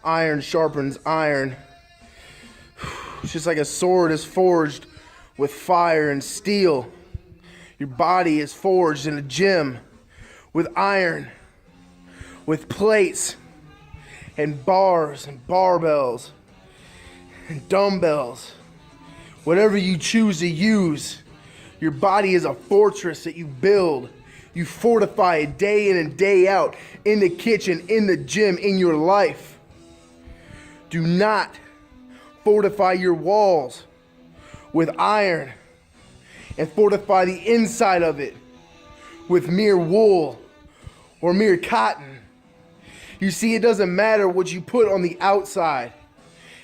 Iron sharpens iron. It's just like a sword is forged with fire and steel. Your body is forged in a gym with iron, with plates and bars and barbells and dumbbells. Whatever you choose to use, your body is a fortress that you build. You fortify it day in and day out, in the kitchen, in the gym, in your life. Do not fortify your walls with iron and fortify the inside of it with mere wool or mere cotton. You see, it doesn't matter what you put on the outside.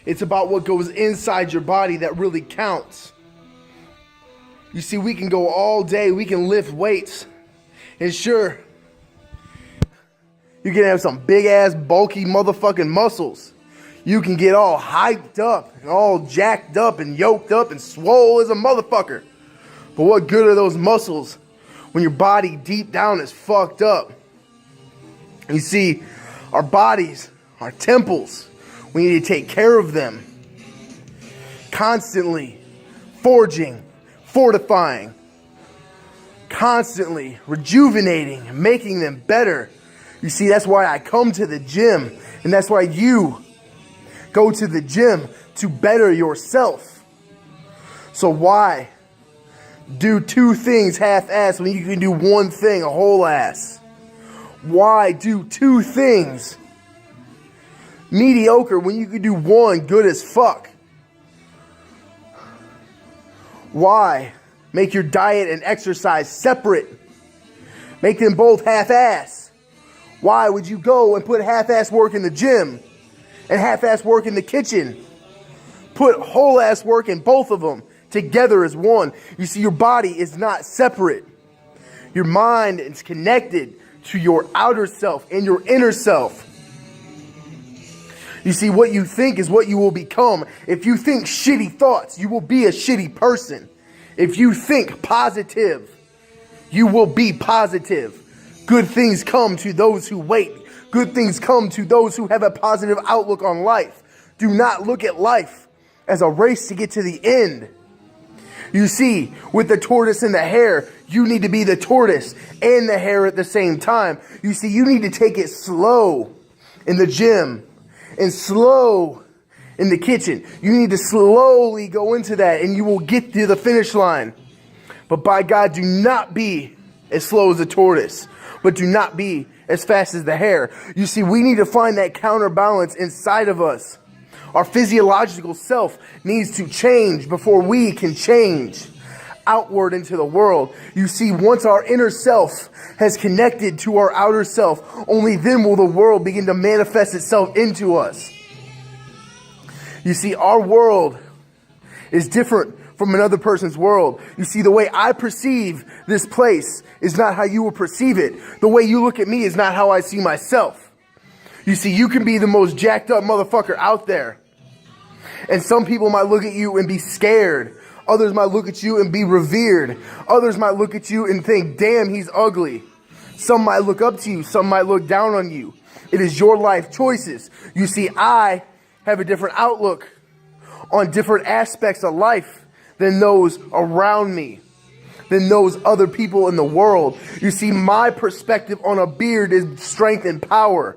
It's about what goes inside your body that really counts. You see, we can go all day, we can lift weights, and sure, you can have some big ass bulky motherfucking muscles. You can get all hyped up and all jacked up and yoked up and swole as a motherfucker. But what good are those muscles when your body deep down is fucked up? You see, our bodies, our temples, we need to take care of them. Constantly forging, fortifying, constantly rejuvenating, making them better. You see, that's why I come to the gym, and that's why you go to the gym to better yourself. So why do two things half-ass when you can do one thing a whole ass? Why do two things mediocre when you can do one good as fuck? Why make your diet and exercise separate? Make them both half-ass. Why would you go and put half-ass work in the gym and half-ass work in the kitchen? Put whole-ass work in both of them together as one. You see, your body is not separate. Your mind is connected to your outer self and your inner self. You see, what you think is what you will become. If you think shitty thoughts, you will be a shitty person. If you think positive, you will be positive. Good things come to those who wait. Good things come to those who have a positive outlook on life. Do not look at life as a race to get to the end. You see, with the tortoise and the hare, you need to be the tortoise and the hare at the same time. You see, you need to take it slow in the gym and slow in the kitchen. You need to slowly go into that and you will get to the finish line. But by God, do not be as slow as the tortoise, but do not be as fast as the hare. You see, we need to find that counterbalance inside of us. Our physiological self needs to change before we can change outward into the world. You see, once our inner self has connected to our outer self, only then will the world begin to manifest itself into us. You see, our world is different from another person's world. You see, the way I perceive this place is not how you will perceive it. The way you look at me is not how I see myself. You see, you can be the most jacked up motherfucker out there. And some people might look at you and be scared. Others might look at you and be revered. Others might look at you and think, damn, he's ugly. Some might look up to you. Some might look down on you. It is your life choices. You see, I have a different outlook on different aspects of life than those around me, than those other people in the world. You see, my perspective on a beard is strength and power.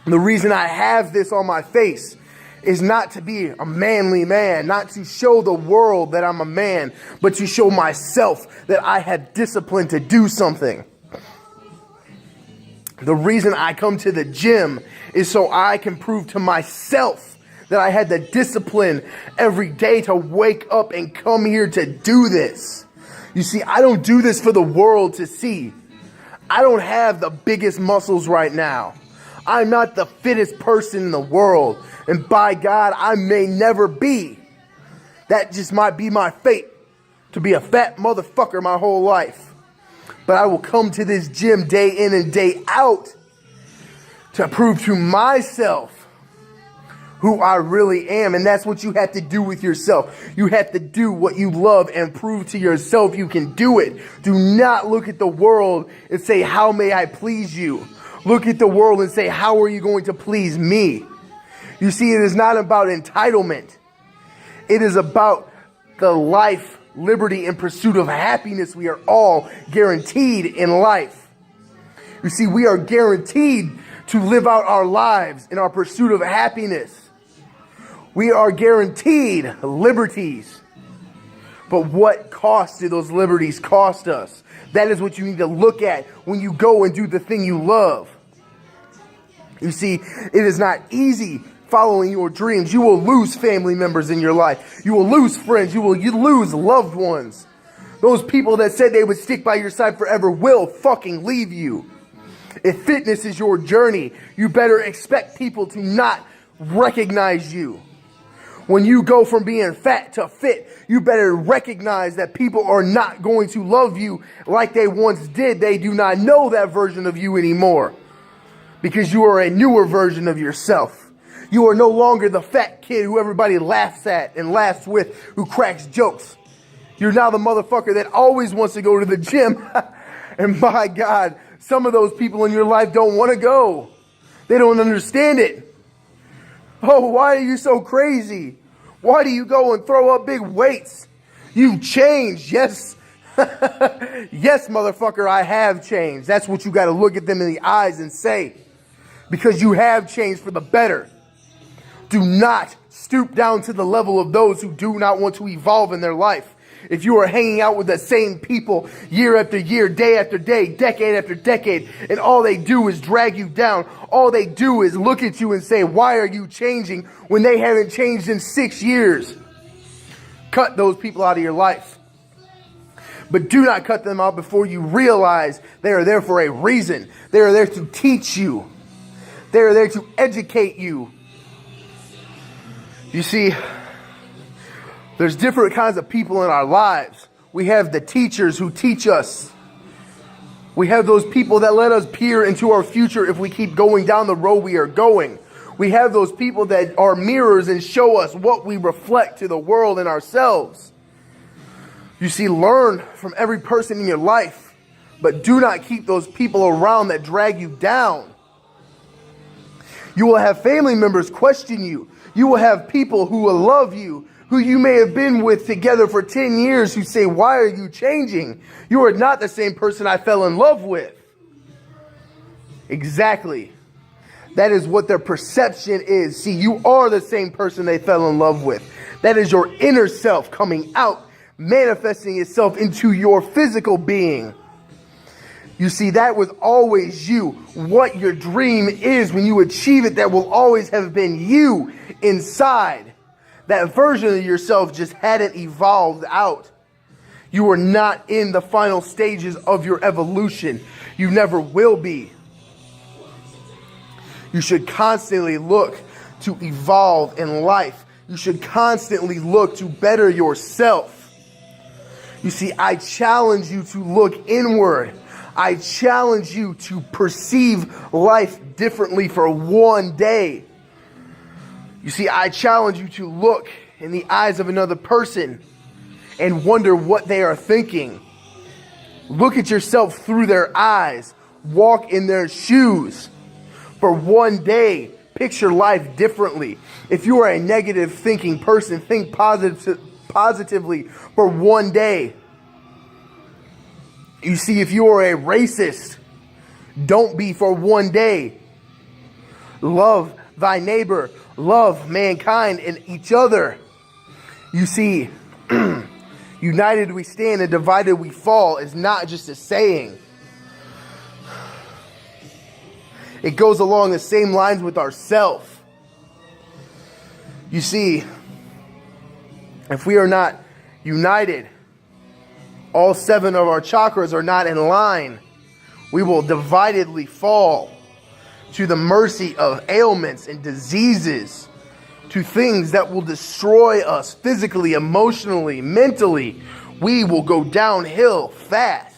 The reason I have this on my face is not to be a manly man, not to show the world that I'm a man, but to show myself that I have discipline to do something. The reason I come to the gym is so I can prove to myself that I had the discipline every day to wake up and come here to do this. You see, I don't do this for the world to see. I don't have the biggest muscles right now. I'm not the fittest person in the world. And by God, I may never be. That just might be my fate, to be a fat motherfucker my whole life. But I will come to this gym day in and day out to prove to myself who I really am. And that's what you have to do with yourself. You have to do what you love and prove to yourself you can do it. Do not look at the world and say, how may I please you? look at the world and say, how are you going to please me? You see, it is not about entitlement. It is about the life, liberty, and pursuit of happiness we are all guaranteed in life. You see, we are guaranteed to live out our lives in our pursuit of happiness. We are guaranteed liberties. But what cost do those liberties cost us? That is what you need to look at when you go and do the thing you love. You see, it is not easy following your dreams. You will lose family members in your life. You will lose friends. You lose loved ones. Those people that said they would stick by your side forever will fucking leave you. If fitness is your journey, you better expect people to not recognize you. When you go from being fat to fit, you better recognize that people are not going to love you like they once did. They do not know that version of you anymore because you are a newer version of yourself. You are no longer the fat kid who everybody laughs at and laughs with, who cracks jokes. You're now the motherfucker that always wants to go to the gym. And my God, some of those people in your life don't want to go. They don't understand it. Oh, why are you so crazy? Why do you go and throw up big weights? You've changed. Yes. Yes, motherfucker, I have changed. That's what you got to look at them in the eyes and say. Because you have changed for the better. Do not stoop down to the level of those who do not want to evolve in their life. If you are hanging out with the same people year after year, day after day, decade after decade, and all they do is drag you down, all they do is look at you and say, why are you changing when they haven't changed in 6 years? Cut those people out of your life. But do not cut them out before you realize they are there for a reason. They are there to teach you. They are there to educate you. You see, there's different kinds of people in our lives. We have the teachers who teach us. We have those people that let us peer into our future if we keep going down the road we are going. We have those people that are mirrors and show us what we reflect to the world and ourselves. You see, learn from every person in your life, but do not keep those people around that drag you down. You will have family members question you. You will have people who will love you, who you may have been with together for 10 years, who say, why are you changing? You are not the same person I fell in love with. Exactly. That is what their perception is. See, you are the same person they fell in love with. That is your inner self coming out, manifesting itself into your physical being. You see, that was always you. What your dream is when you achieve it, that will always have been you inside. That version of yourself just hadn't evolved out. You were not in the final stages of your evolution. You never will be. You should constantly look to evolve in life. You should constantly look to better yourself. You see, I challenge you to look inward. I challenge you to perceive life differently for one day. You see, I challenge you to look in the eyes of another person and wonder what they are thinking. Look at yourself through their eyes. Walk in their shoes. For one day, picture life differently. If you are a negative thinking person, think positively for one day. You see, if you are a racist, don't be for one day. Love thy neighbor. Love mankind and each other. You see, united we stand and divided we fall is not just a saying. It goes along the same lines with ourselves. You see, if we are not united, all 7 of our chakras are not in line, we will dividedly fall to the mercy of ailments and diseases, to things that will destroy us physically, emotionally, mentally. We will go downhill fast.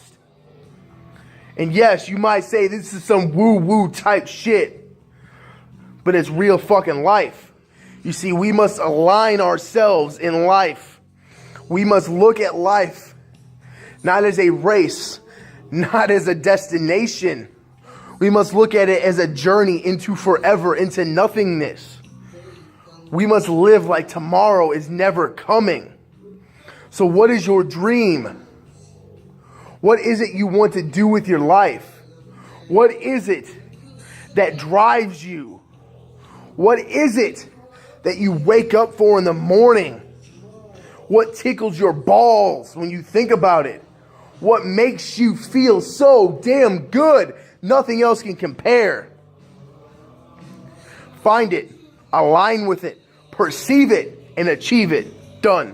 And yes, you might say this is some woo-woo type shit, but it's real fucking life. You see, we must align ourselves in life. We must look at life not as a race, not as a destination. We must look at it as a journey into forever, into nothingness. We must live like tomorrow is never coming. So what is your dream? What is it you want to do with your life? What is it that drives you? What is it that you wake up for in the morning? What tickles your balls when you think about it? What makes you feel so damn good? Nothing else can compare. Find it, align with it, perceive it, and achieve it. Done.